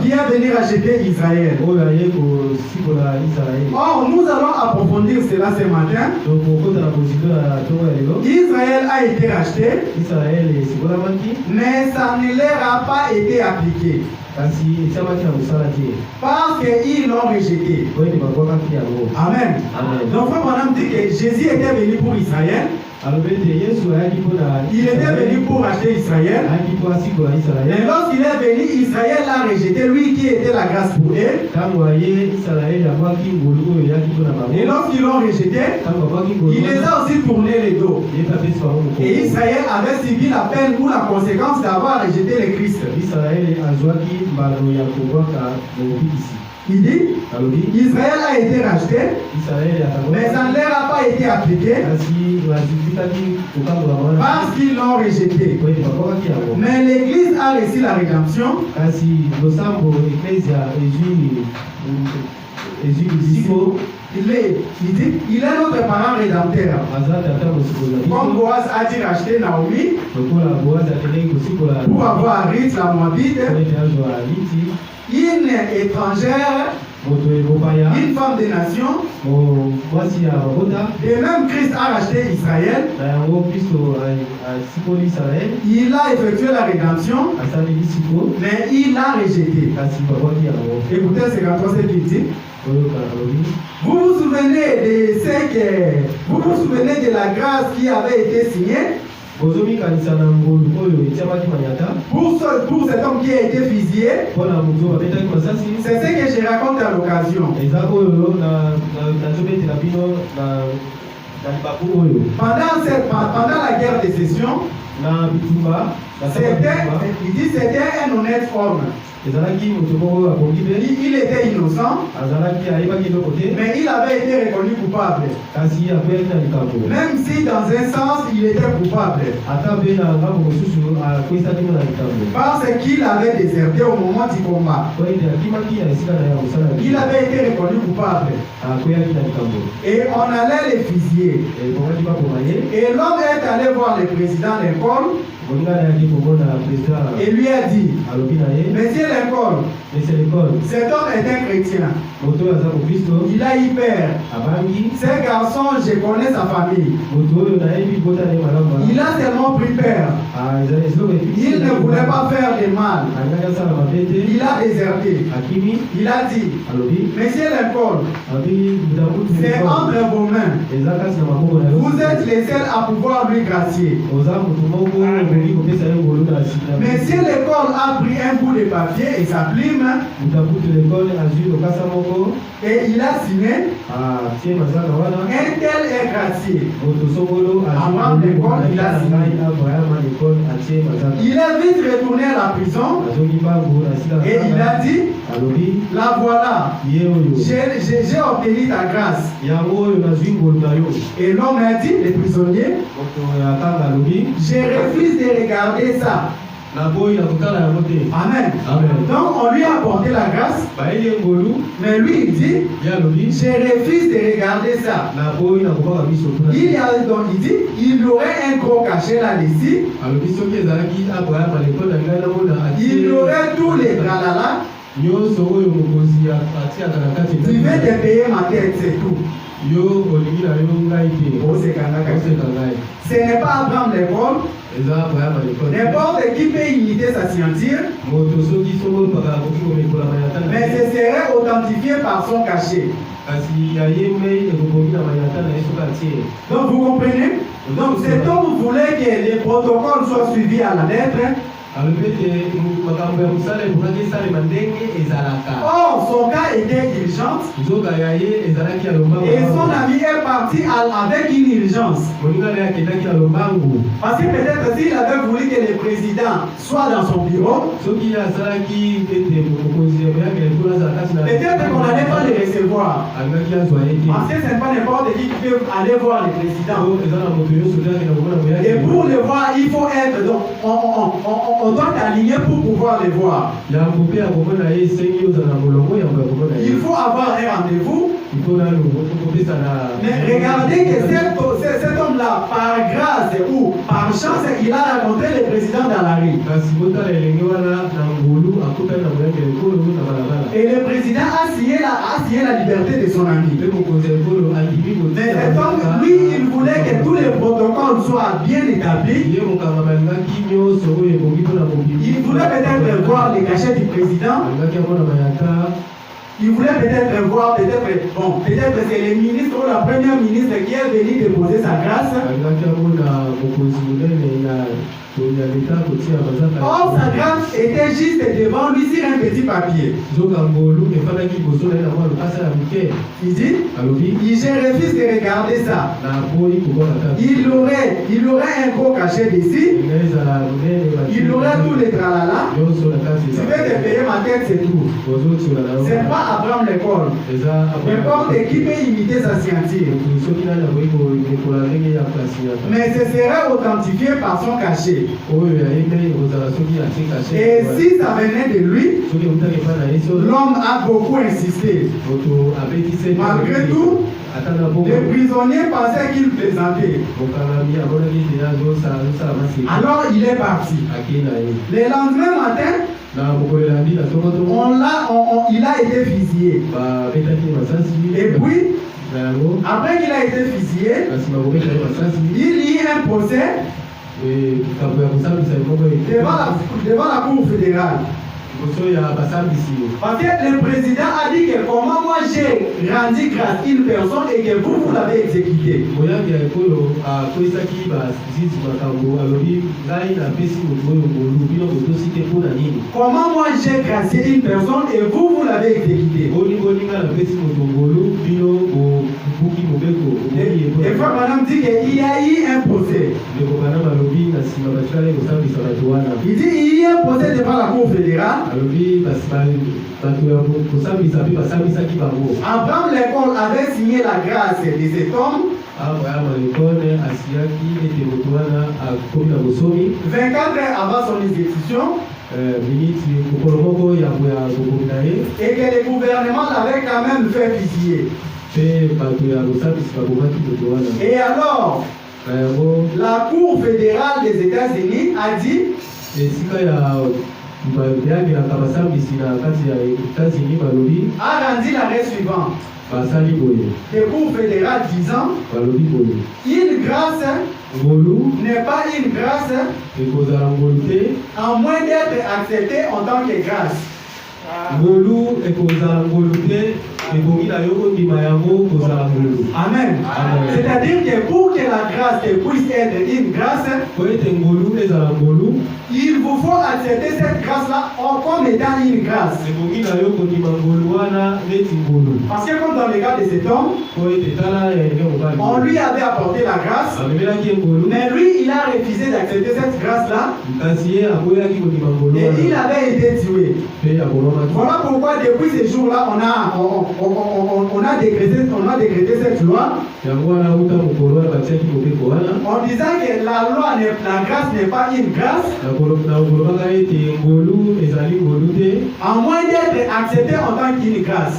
Qui a venu racheter Israël. Or, nous allons approfondir cela ce matin. Israël a été racheté, mais ça ne leur a pas été appliqué. Parce qu'ils l'ont rejeté. Amen. Donc, Frère Branham dit que Jésus était venu pour Israël. Il était venu pour racheter Israël. Et lorsqu'il est venu, Israël l'a rejeté, lui qui était la grâce pour eux. Et lorsqu'ils l'ont rejeté, il les a aussi tourné les dos. Et Israël avait subi la peine ou la conséquence d'avoir rejeté le Christ. Il dit, Israël a été racheté, mais ça ne leur a pas été appliqué parce qu'ils l'ont rejeté. Mais l'Église a reçu la rédemption. Il est notre parent rédempteur. Comme Boaz a dit racheter Naomi pour avoir Ruth la Moabite, une étrangère, une femme des nations. Et même Christ a racheté Israël. Il a effectué la rédemption, mais il l'a rejeté. Écoutez ce qu'il dit. Vous vous souvenez de la grâce qui avait été signée pour cet homme qui a été fusillé. C'est ce que je raconte à l'occasion. Pendant la guerre de sécession, c'était un honnête homme. Il était innocent, mais il avait été reconnu coupable. Même si dans un sens il était coupable, parce qu'il avait déserté au moment du combat. Il avait été reconnu coupable. Et on allait le fusiller. Et l'homme est allé voir le président Lincoln et lui a dit, Monsieur Lincoln, cet homme est un chrétien. Il a eu peur. Ce garçon, je connais sa famille. Il a tellement pris peur. Il ne voulait pas faire de mal. Il a déserté. Il a dit, Monsieur Lincoln, c'est entre vos mains. Vous êtes les seuls à pouvoir lui gracier. Monsieur Lincoln a pris un bout de papier et sa plume. Et il a signé, un tel est gracié. Abraham Lincoln, il a signé. Il est vite retourné à la prison et il a dit, la voilà, j'ai obtenu ta grâce. Et l'homme a dit, le prisonnier, je refuse de regarder ça. Amen. Donc on lui a apporté la grâce, mais lui il dit, je refuse de regarder ça. Il dit, il aurait un gros cachet là-dessus. Il aurait tous les tralala. Tu veux te payer ma tête, c'est tout. Ce n'est pas Abraham Lincoln. N'importe qui peut imiter sa signature, mais ce serait authentifié par son cachet. Donc vous comprenez? Donc cet homme voulait que les protocoles soient suivis à la lettre. Or, son cas était urgent. Et son ami est parti avec une urgence. Parce que peut-être s'il avait voulu que le président soit dans son bureau, peut-être qu'on n'allait pas le recevoir. Parce que ce n'est pas n'importe qui peut aller voir le président. Et pour le voir, il faut être... Donc, on doit t'aligner pour pouvoir les voir. Il faut avoir un rendez-vous. Mais regardez que cet homme-là, par grâce ou par chance, il a rencontré le président dans la rue. Et le président a signé la liberté de son ami. Mais cet homme, lui, il voulait que tous les protocoles soient bien établis. Il voulait peut-être voir les cachets du président. Il voulait peut-être voir, peut-être c'est le ministre ou la première ministre qui est venu déposer sa grâce. Or, sa grâce était juste devant lui sur un petit papier. Il dit, je refuse de regarder ça. Il aurait un gros cachet d'ici. Il aurait tout le tralala. Je vais te payer ma tête, c'est tout. C'est pas Abraham l'école. N'importe qui peut imiter sa scientifique. Mais ce serait authentifié par son cachet. Et si ça venait de lui, l'homme a beaucoup insisté. Malgré tout, les prisonniers pensaient qu'il plaisantait. Alors il est parti. Le lendemain matin, il a été fusillé. Et puis, après qu'il a été fusillé, il y a un procès devant la Cour fédérale. Parce que le président a dit que comment moi j'ai rendu grâce une personne et que vous l'avez exécuté. Comment moi j'ai gracié une personne et vous l'avez exécuté. Et frère madame dit qu'il y a eu un procès. Il dit il y a un procès devant la Cour fédérale. Abraham l'école avait signé la grâce de cet homme 24 heures avant son exécution. Et que le gouvernement l'avait quand même fait fusiller. Et alors, la Cour fédérale des États-Unis a dit a rendu l'arrêt suivant. Le Cour fédérale disant une grâce n'est pas une grâce à moins d'être acceptée en tant que grâce. Amen. C'est-à-dire que pour que la grâce puisse être une grâce, il vous faut accepter cette grâce-là comme étant une grâce. Parce que comme dans le cas de cet homme, on lui avait apporté la grâce, mais lui il a refusé d'accepter cette grâce-là et il avait été tué. Voilà pourquoi depuis ce jour-là on a décrété cette loi en disant que la grâce n'est pas une grâce à moins d'être accepté en tant qu'une grâce.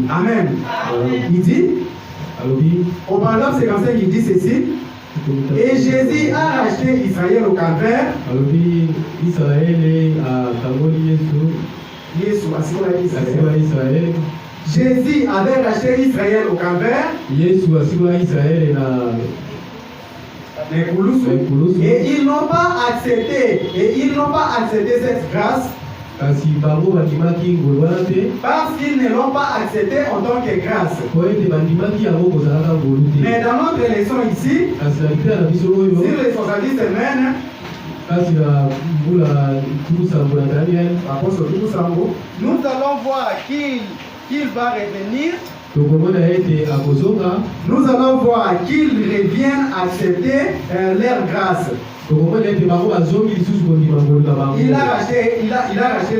Amen. Il dit au paragraphe 55, il dit ceci. Et Jésus a racheté Israël au Calvaire. Jésus avait racheté Israël au Calvaire. Et ils n'ont pas accepté cette grâce Parce qu'ils ne l'ont pas accepté en tant que grâce. Mais dans notre leçon ici, sur les 70 semaines, nous allons voir qu'il va revenir. Nous allons voir qu'ils reviennent accepter leur grâce. Il a racheté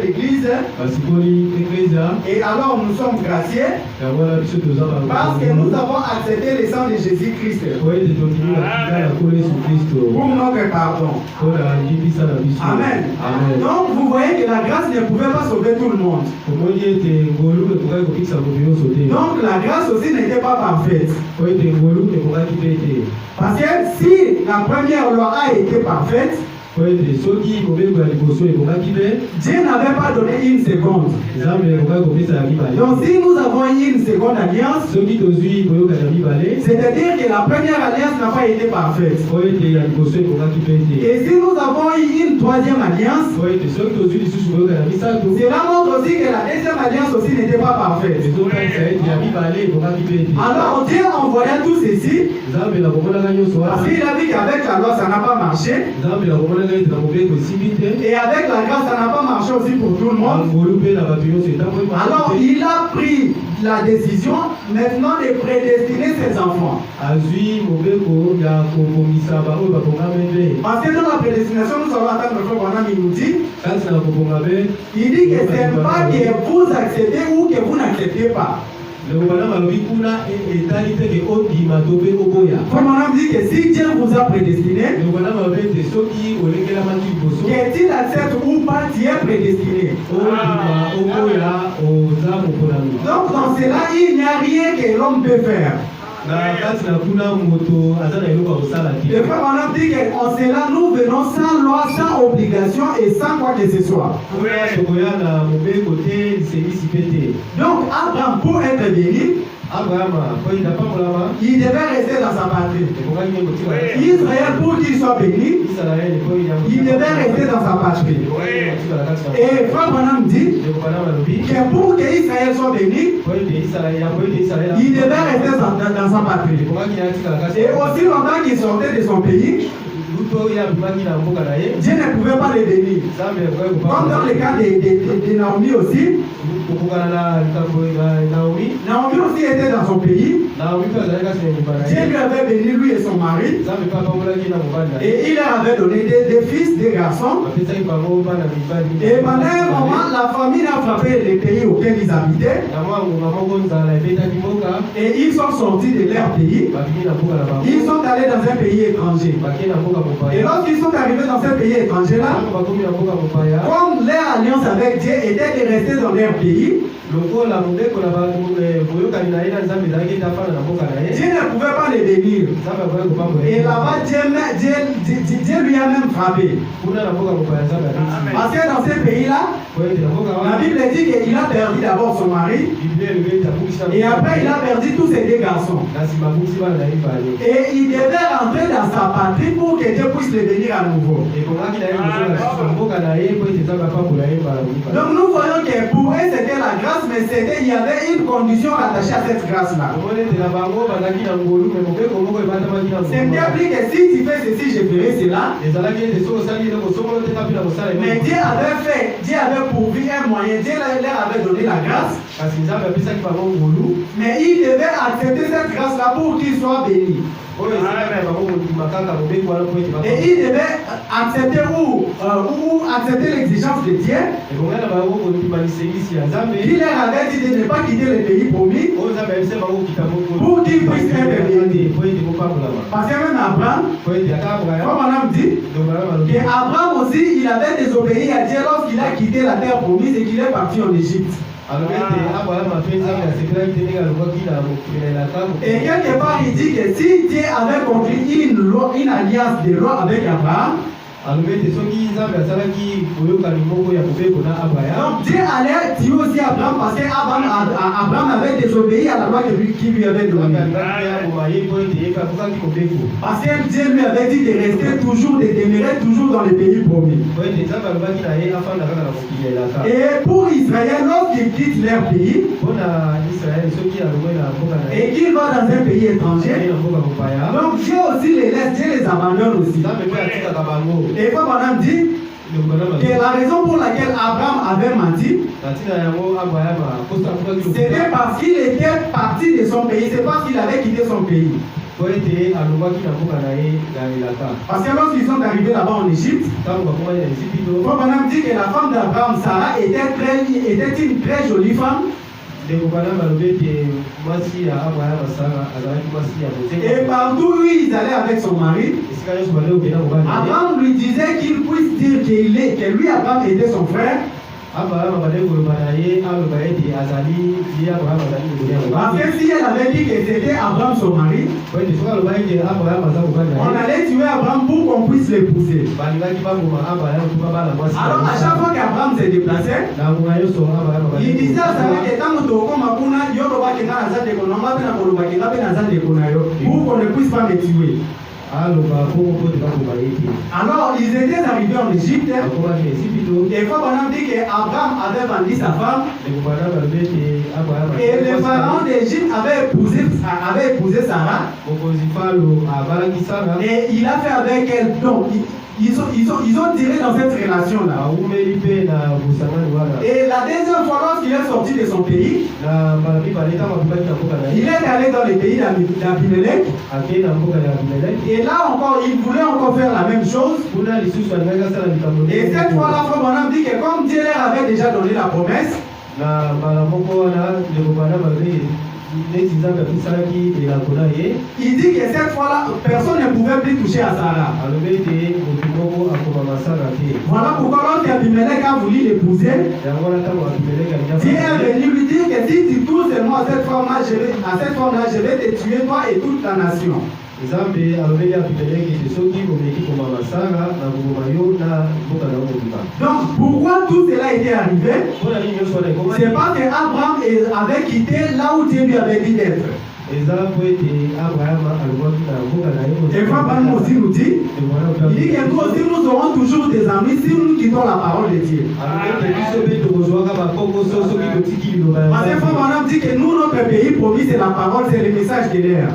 l'église. Et alors nous sommes graciés parce que nous avons accepté le sang de Jésus-Christ pour notre pardon. Amen. Donc vous voyez que la grâce ne pouvait pas sauver tout le monde. Donc la grâce aussi n'était pas parfaite. Parce que si la première loi a été parfaite, Dieu n'avait pas donné une seconde. Donc si nous avons une seconde alliance, c'est-à-dire que la première alliance n'a pas été parfaite. Et si nous avons une troisième alliance, cela montre aussi que la deuxième alliance aussi n'était pas parfaite. Alors Dieu envoya tout ceci parce qu'il a vu qu'avec la loi ça n'a pas marché. Et avec la grâce, ça n'a pas marché aussi pour tout le monde. Alors, il a pris la décision maintenant de prédestiner ses enfants. Parce que dans la prédestination, nous allons attendre le frère Branham, il nous dit, il dit que ce n'est pas que vous acceptez ou que vous n'acceptez pas. Branham dit que si Dieu vous a prédestiné, qu'il accepte ou pas, Dieu est prédestiné. Donc dans cela, il n'y a rien que l'homme peut faire. Le frère Branham dit qu'en cela, nous venons sans loi, sans obligation et sans quoi que ce soit. Donc Abraham, pour être béni, il devait rester dans sa patrie. Israël, pour qu'il soit béni, il devait rester dans sa patrie. Et frère Branham dit que pour que Israël soit béni, il devait rester dans sa patrie. Et aussi longtemps qu'il sortait de son pays, Dieu ne pouvait pas le bénir. Comme dans le cas de Naomi aussi. Naomi aussi était dans son pays. Dieu lui avait béni, lui et son mari. Et il leur avait donné des fils, des garçons. Et pendant un moment, la famine a frappé les pays auxquels ils habitaient. Et ils sont sortis de leur pays. Ils sont allés dans un pays étranger. Et lorsqu'ils sont arrivés dans ce pays étranger-là, comme leur alliance avec Dieu était de rester dans leur pays, Dieu ne pouvait pas les bénir. Et là-bas, Dieu lui a même frappé. Parce que dans ce pays-là, la Bible dit qu'il a perdu d'abord son mari. Et après, il a perdu tous ses deux garçons. Et il devait rentrer dans sa patrie pour que Dieu puisse le bénir à nouveau. Donc nous voyons que pour eux c'était la grâce, mais il y avait une condition attachée à cette grâce-là. C'est-à-dire que si tu fais ceci, je ferai cela. Mais Dieu avait pourvu un moyen, Dieu leur avait donné la grâce. Mais il devait accepter cette grâce-là pour qu'il soit béni. Et il devait accepter ou accepter l'exigence de Dieu. Il leur avait dit de ne pas quitter le pays promis pour qu'il puisse être béni. Parce que même Abraham, comme on a dit, qu'Abraham aussi, il avait désobéi à Dieu lorsqu'il a quitté la terre promise et qu'il est parti en Égypte. Et quelque part, il dit que si Dieu avait conclu une alliance de loi avec Abraham, Alors mais ce qui Nzambe asalaki koyoka limoko ya kobeko na Abraham. Donc Dieu allait tuer aussi Abraham parce que Abraham avait désobéi à la loi qui lui avait donnée. Parce que Dieu lui avait dit de rester toujours, de demeurer toujours dans les pays promis. Et pour Israël, lorsqu'il quitte leur pays et qu'il va dans un pays étranger, donc Dieu aussi les laisse, Dieu les abandonne aussi. Et quand on dit que la raison pour laquelle Abraham avait menti, c'était parce qu'il était parti de son pays, c'est parce qu'il avait quitté son pays. Parce que lorsqu'ils sont arrivés là-bas en Égypte, on dit que la femme d'Abraham, Sarah, était une très jolie femme. Et partout où ils allaient avec son mari, Abraham lui disait qu'il puisse dire que lui, Abraham, était son frère. Parce que si elle avait dit que c'était Abraham son mari, on allait tuer Abraham pour qu'on puisse l'épouser. Alors à chaque fois qu'Abraham s'est déplacé, il disait à Sarah que pour qu'on ne puisse pas me tuer. Alors ils étaient arrivés en Égypte et quand on a dit qu'Abraham avait vendu sa femme et les parents d'Égypte avaient épousé Sarah et il a fait avec elle. Donc ils ont tiré dans cette relation-là. Et la deuxième fois, lorsqu'il est sorti de son pays, il est allé dans le pays d'Abimelech. Et là encore, il voulait encore faire la même chose. Et cette fois-là, on a dit que comme Dieu leur avait déjà donné la promesse, il dit que cette fois-là, personne ne pouvait plus toucher à Sarah. Voilà pourquoi lorsque Abimelech a voulu l'épouser, Dieu est venu lui dire que si tu touches moi à cette femme-là, je vais te tuer toi et toute la nation. Donc pourquoi tout cela était arrivé? C'est parce qu'Abraham avait quitté là où Dieu lui avait dit d'être. Et Abraham aussi nous dit, il dit que nous aussi nous aurons toujours des amis si nous quittons la parole de Dieu. Parce que Abraham dit que nous, notre pays promis, c'est la parole, c'est le message de l'air.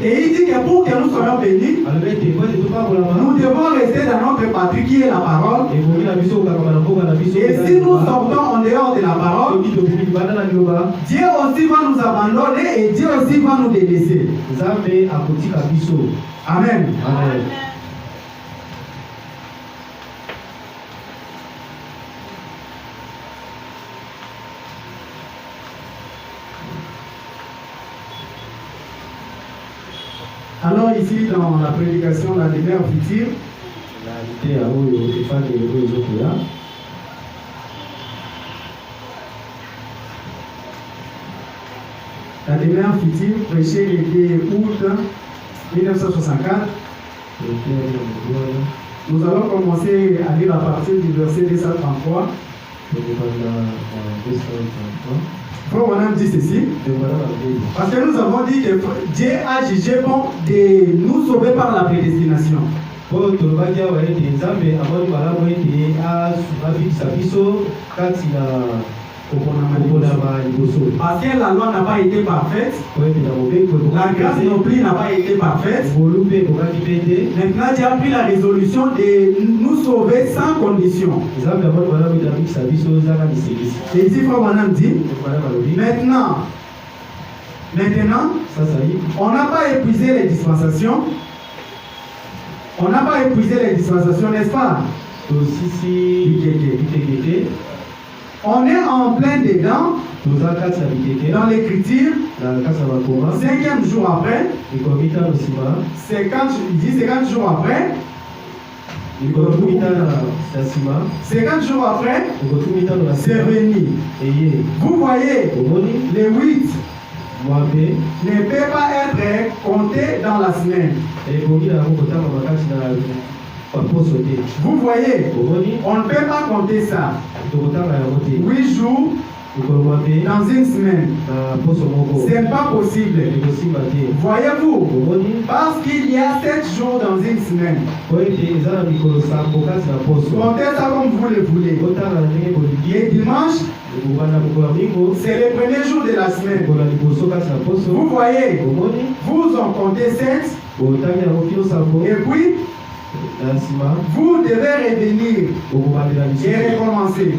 Et il dit que pour que nous soyons bénis, nous devons rester dans notre patrie qui est la parole. Et si nous sortons en dehors de la parole, Dieu aussi va nous abandonner et Dieu aussi va nous délaisser. Amen. Amen. Alors ici dans la prédication la demeure future, la demeure future prêchée le 2 août 1964. Nous allons commencer à lire à partir du verset 233. Frère Branham dit ceci, parce que nous avons dit que Dieu a jugé bon de nous sauver par la prédestination. Parce que la loi n'a pas été parfaite, la grâce non plus n'a pas été parfaite. Maintenant Dieu a pris la résolution de nous sauver sans condition. Et ici Frère Branham dit, maintenant, on n'a pas épuisé les dispensations. On n'a pas épuisé les dispensations, n'est-ce pas? On est en plein dedans, dans l'écriture, 5e jour après, 50 jours après, 50 jours après, c'est venu. Vous voyez, les 8 ne peut pas être compté dans la semaine. Vous voyez, on ne peut pas compter ça. 8 jours dans une semaine. Ce n'est pas possible. Voyez-vous, parce qu'il y a 7 jours dans une semaine. Comptez ça comme vous le voulez. Et dimanche, c'est le premier jour de la semaine. Vous voyez, vous en comptez 7. Et puis, vous devez revenir et recommencer.